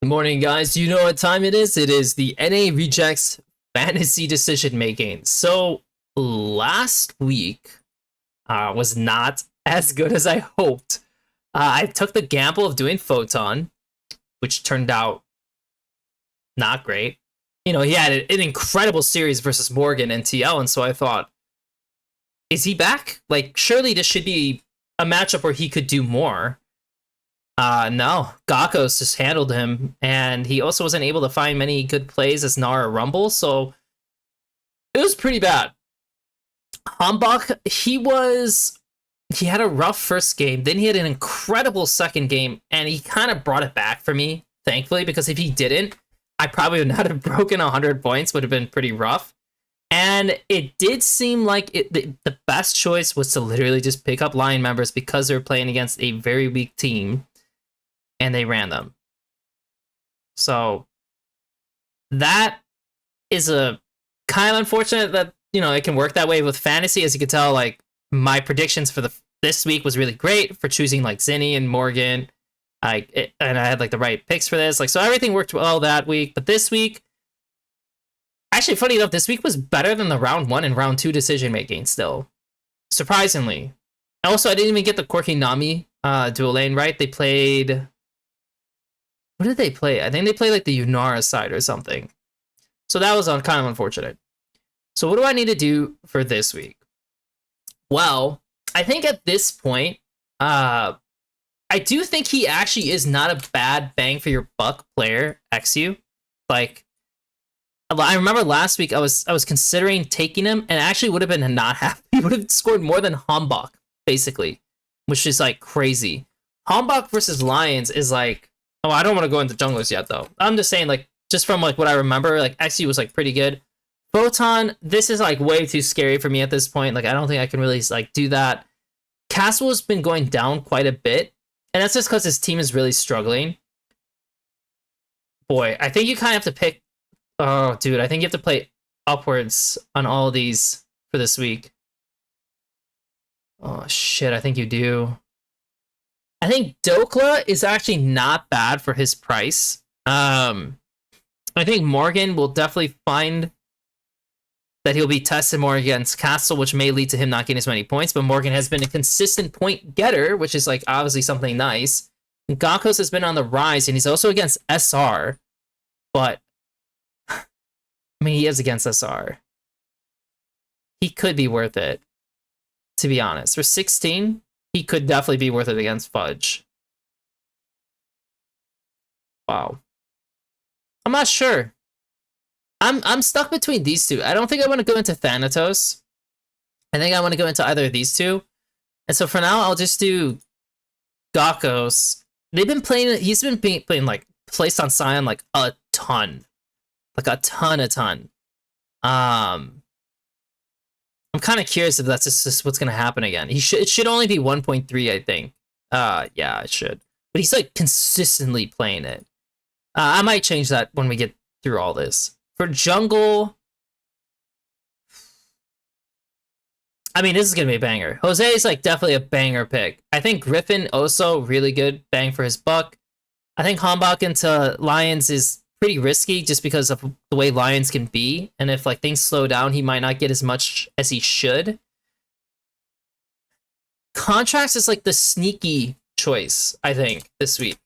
morning, guys. You know what time it is? It is the NA Rejects Fantasy Decision Making. So, last week was not as good as I hoped. I took the gamble of doing Photon, which turned out not great. You know, he had an incredible series versus Morgan and TL, and so I thought, is he back? Like, surely this should be a matchup where he could do more. No, Gakos just handled him, and he also wasn't able to find many good plays as Nara Rumble, so it was pretty bad. Hambach, he had a rough first game, then he had an incredible second game, and he kind of brought it back for me, thankfully, because if he didn't, I probably would not have broken 100 points, would have been pretty rough. And it did seem like the best choice was to literally just pick up Lyon members because they were playing against a very weak team. And they ran them. So that is a kind of unfortunate that, you know, it can work that way with fantasy. As you can tell, like, my predictions for this week was really great for choosing like Zinni and Morgan. And I had like the right picks for this. Like, so everything worked well that week. But this week, actually, funny enough, this week was better than the round 1 and round 2 decision making still. Surprisingly. Also, I didn't even get the Corki Nami dual lane right. They played... What did they play? I think they played like the Yunara side or something. So that was kind of unfortunate. So what do I need to do for this week? Well, I think at this point, I do think he actually is not a bad bang for your buck player, eXyu. Like, I remember last week I was considering taking him, and actually would have been not happy. He would have scored more than Hambach, basically, which is like crazy. Hambach versus Lions is like, oh, I don't want to go into junglers yet, though. I'm just saying, like, just from like what I remember, like eXyu was like pretty good. Photon, this is like way too scary for me at this point. Like, I don't think I can really like do that. Castle has been going down quite a bit, and that's just because his team is really struggling. Boy, I think you kind of have to pick. Oh, dude, I think you have to play upwards on all of these for this week. Oh shit, I think you do. I think Dokla is actually not bad for his price. I think Morgan will definitely find that he'll be tested more against Castle, which may lead to him not getting as many points, but Morgan has been a consistent point getter, which is like obviously something nice. Gakos has been on the rise, and he's also against SR, but I mean, he is against SR. He could be worth it, to be honest. For 16, he could definitely be worth it against Fudge. Wow. I'm not sure. I'm stuck between these two. I don't think I want to go into Thanatos. I think I want to go into either of these two. And so for now, I'll just do Gakos. They've been playing... He's been playing, like, placed on Sion, like, a ton. Like, a ton. I'm kind of curious if that's just what's going to happen again. It should only be 1.3, I think. Yeah, it should. But he's, like, consistently playing it. I might change that when we get through all this. For jungle... I mean, this is going to be a banger. Jose is, like, definitely a banger pick. I think Griffin, also, really good. Bang for his buck. I think Hambach into Lions is pretty risky just because of the way Lions can be, and if like things slow down, he might not get as much as he should. Contracts is like the sneaky choice, I think, this week.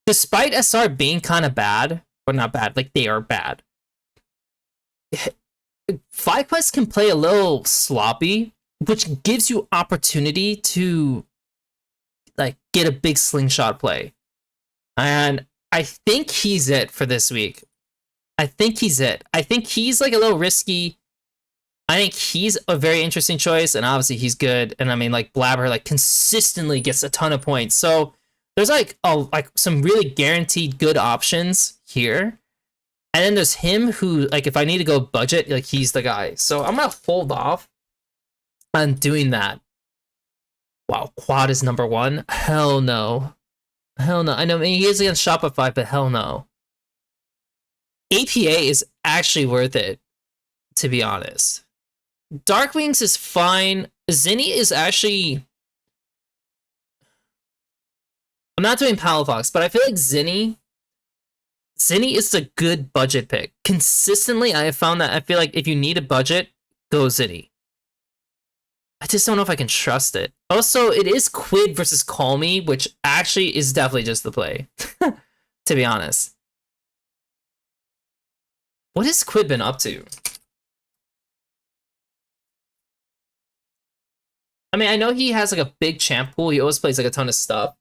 Despite SR being kind of bad, or not bad, like they are bad. FlyQuest can play a little sloppy, which gives you opportunity to like get a big slingshot play. And I think he's it for this week. I think he's it. I think he's like a little risky. I think he's a very interesting choice, and obviously he's good. And I mean, like Blabber, like consistently gets a ton of points. So there's like some really guaranteed good options here. And then there's him who, like, if I need to go budget, like he's the guy. So I'm gonna hold off on doing that. Wow, Quad is number 1. Hell no. Hell no. I know he is against Shopify, but hell no. APA is actually worth it, to be honest. Darkwings is fine. Zinni is actually... I'm not doing Palafox, but I feel like Zinni is a good budget pick. Consistently, I have found that I feel like if you need a budget, go Zinni. I just don't know if I can trust it. Also, it is Quid versus Call Me, which actually is definitely just the play, to be honest. What has Quid been up to? I mean, I know he has like a big champ pool. He always plays like a ton of stuff.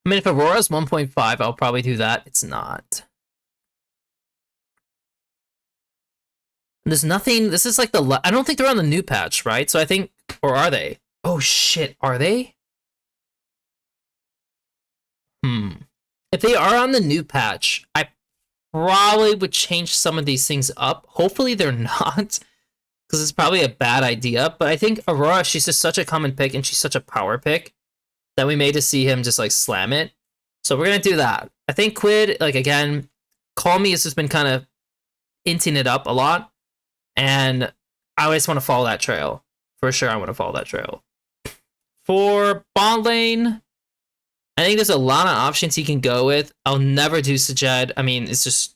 I mean, if Aurora's 1.5, I'll probably do that. It's not. There's nothing. This is like I don't think they're on the new patch, right? So I think, or are they? Oh shit, are they? If they are on the new patch, I probably would change some of these things up. Hopefully they're not, because it's probably a bad idea. But I think Aurora, she's just such a common pick, and she's such a power pick that we may just see him just like slam it. So we're gonna do that. I think Quid, like again, Call Me has just been kind of inting it up a lot, and I always want to follow that trail. For sure, I want to follow that trail. For bot lane, I think there's a lot of options he can go with. I'll never do Sajed. I mean, it's just...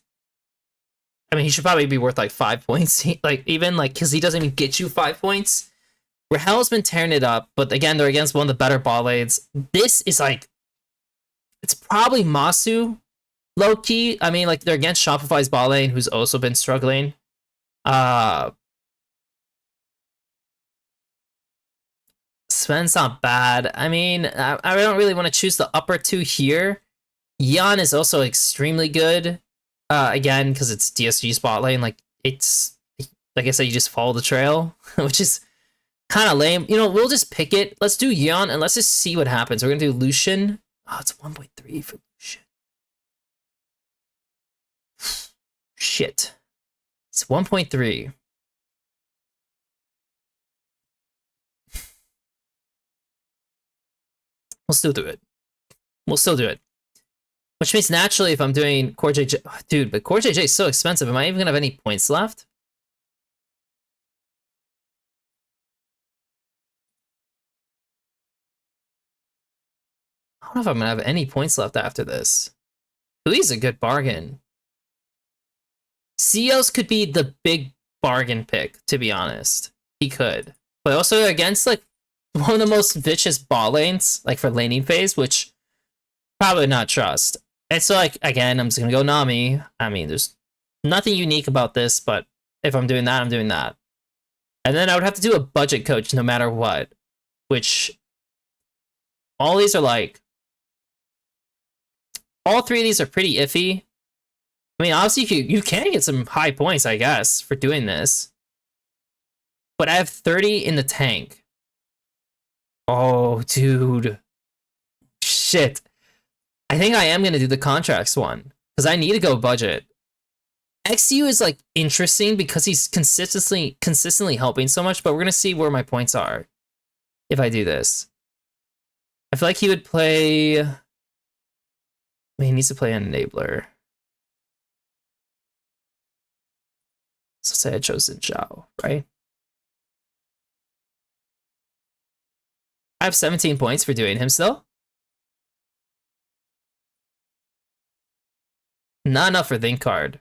I mean, he should probably be worth like 5 points. Like, even like, because he doesn't even get you 5 points. Rahel's been tearing it up, but again, they're against one of the better bot lanes. This is like... It's probably Masu, low-key. I mean, like, they're against Shopify's bot lane, who's also been struggling. Sven's not bad. I mean, I don't really want to choose the upper two here. Yan is also extremely good. Again, because it's DSG spot lane. Like, it's, like I said, you just follow the trail, which is kind of lame. You know, we'll just pick it. Let's do Yan, and let's just see what happens. We're going to do Lucian. Oh, it's 1.3 for Lucian. Shit. It's 1.3. We'll still do it. We'll still do it. Which means naturally, if I'm doing Core JJ... Oh, dude, but Core JJ is so expensive. Am I even going to have any points left? I don't know if I'm going to have any points left after this. Hui's a good bargain. Cios could be the big bargain pick, to be honest. He could. But also against, like, one of the most vicious bot lanes, like, for laning phase, which probably not trust. And so, like, again, I'm just going to go Nami. I mean, there's nothing unique about this, but if I'm doing that, I'm doing that. And then I would have to do a budget coach no matter what, which all these are like... All three of these are pretty iffy. I mean, obviously, you can get some high points, I guess, for doing this. But I have 30 in the tank. Oh, dude. Shit. I think I am going to do the contracts one, because I need to go budget. eXyu is, like, interesting because he's consistently helping so much, but we're going to see where my points are if I do this. I feel like he would play... I mean, he needs to play an enabler. So say I chose Zhao, right? I have 17 points for doing him still. Not enough for Think Card.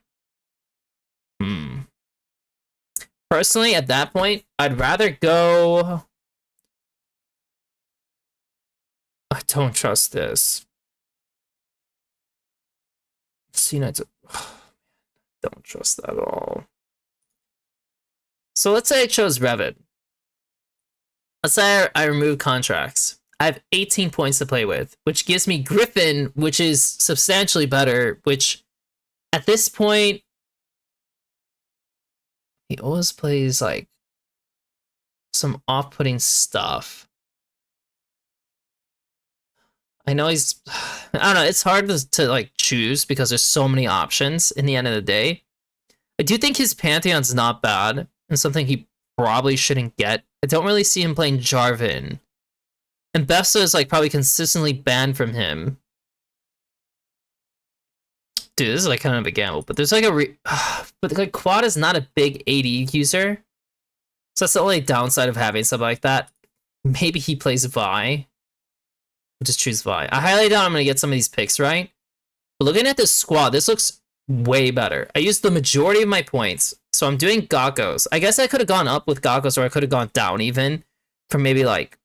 Personally, at that point, I'd rather go... I don't trust this. C9's... Don't trust that at all. So let's say I chose Revit. Let's say I remove contracts. I have 18 points to play with, which gives me Griffin, which is substantially better, which at this point, he always plays like some off-putting stuff. I know he's... I don't know, it's hard to like choose because there's so many options in the end of the day. I do think his Pantheon's not bad and something he probably shouldn't get. I don't really see him playing Jarvan. And Bessa is like probably consistently banned from him. Dude, this is like kind of a gamble, but there's like a but like Quad is not a big AD user. So that's the only downside of having something like that. Maybe he plays Vi. We'll just choose Vi. I highly doubt I'm going to get some of these picks right. But looking at this squad, this looks way better. I used the majority of my points. So I'm doing Gakkos. I guess I could have gone up with Gakkos, or I could have gone down even for maybe like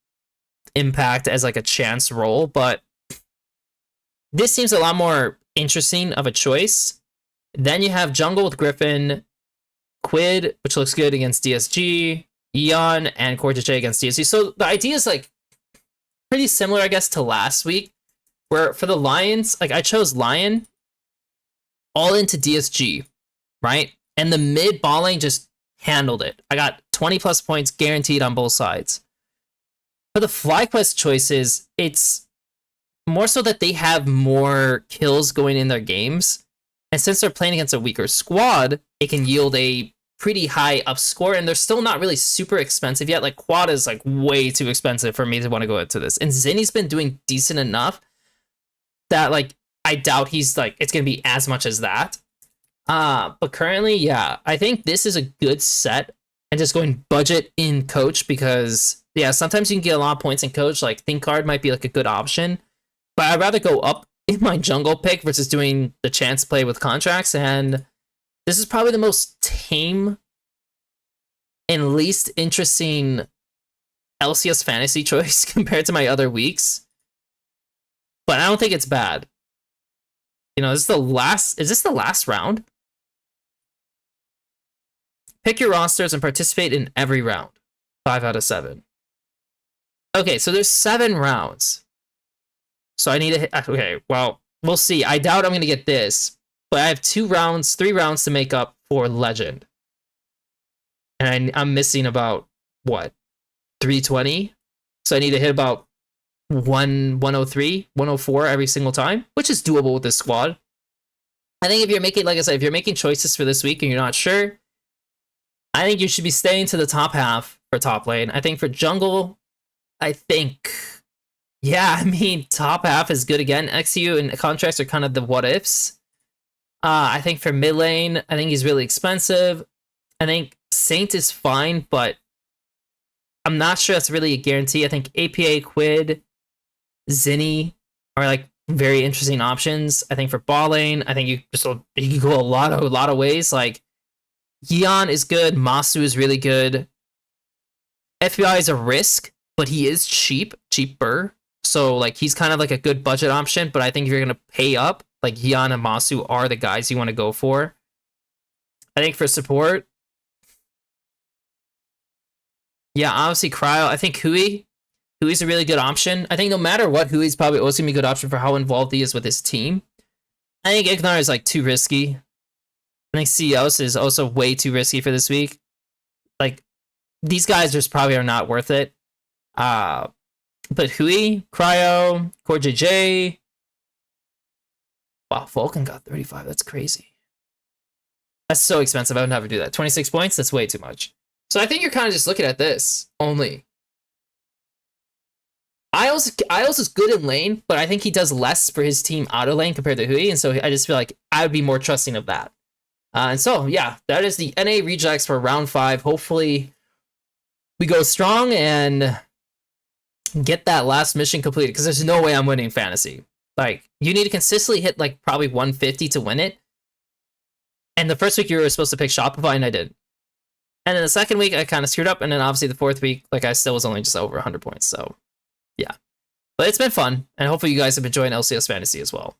impact as like a chance roll. But this seems a lot more interesting of a choice. Then you have Jungle with Griffin, Quid, which looks good against DSG, Lyon, and Cortege against DSG. So the idea is like pretty similar, I guess, to last week, where for the Lions, like I chose Lyon all into DSG, right? And the mid ball lane just handled it. I got 20 plus points guaranteed on both sides. For the FlyQuest choices, it's more so that they have more kills going in their games. And since they're playing against a weaker squad, it can yield a pretty high up score. And they're still not really super expensive yet. Like Quad is like way too expensive for me to want to go into this. And Zinni's been doing decent enough that like I doubt he's like it's gonna be as much as that. But currently, yeah, I think this is a good set. And just going budget in coach because yeah, sometimes you can get a lot of points in coach. Like Think Card might be like a good option. But I'd rather go up in my jungle pick versus doing the chance play with contracts. And this is probably the most tame and least interesting LCS fantasy choice compared to my other weeks. But I don't think it's bad. You know, is this the last round? Pick your rosters and participate in every round. 5 out of 7. Okay, so there's 7 rounds. So I need to hit, okay, well, we'll see. I doubt I'm going to get this, but I have 3 rounds to make up for Legend. And I'm missing about, what, 320? So I need to hit about 103, 104 every single time, which is doable with this squad. I think if you're making, like I said, if you're making choices for this week and you're not sure, I think you should be staying to the top half for top lane. I think for jungle, yeah, I mean, top half is good again. eXyu and contracts are kind of the what ifs. I think for mid lane, I think he's really expensive. I think Saint is fine, but I'm not sure that's really a guarantee. I think APA, Quid, Zinni are like very interesting options. I think for ball lane, I think you can go a lot of ways. Like Lyon is good, Masu is really good. FBI is a risk, but he is cheaper. So like he's kind of like a good budget option, but I think if you're gonna pay up, like Lyon and Masu are the guys you want to go for. I think for support, yeah, obviously Cryo. I think Hui's a really good option. I think no matter what, Hui's probably always gonna be a good option for how involved he is with his team. I think Ignar is like too risky. I think Cios is also way too risky for this week. Like, these guys just probably are not worth it. But Hui, Cryo, Core JJ. Wow, Vulcan got 35. That's crazy. That's so expensive. I would never do that. 26 points? That's way too much. So I think you're kind of just looking at this only. Isles is good in lane, but I think he does less for his team out of lane compared to Hui. And so I just feel like I would be more trusting of that. And so, yeah, that is the NA rejects for round 5. Hopefully, we go strong and get that last mission completed, because there's no way I'm winning fantasy. Like, you need to consistently hit, like, probably 150 to win it. And the first week, you were supposed to pick Shopify, and I did. And then the second week, I kind of screwed up. And then, obviously, the fourth week, like, I still was only just over 100 points. So, yeah. But it's been fun. And hopefully, you guys have been enjoying LCS Fantasy as well.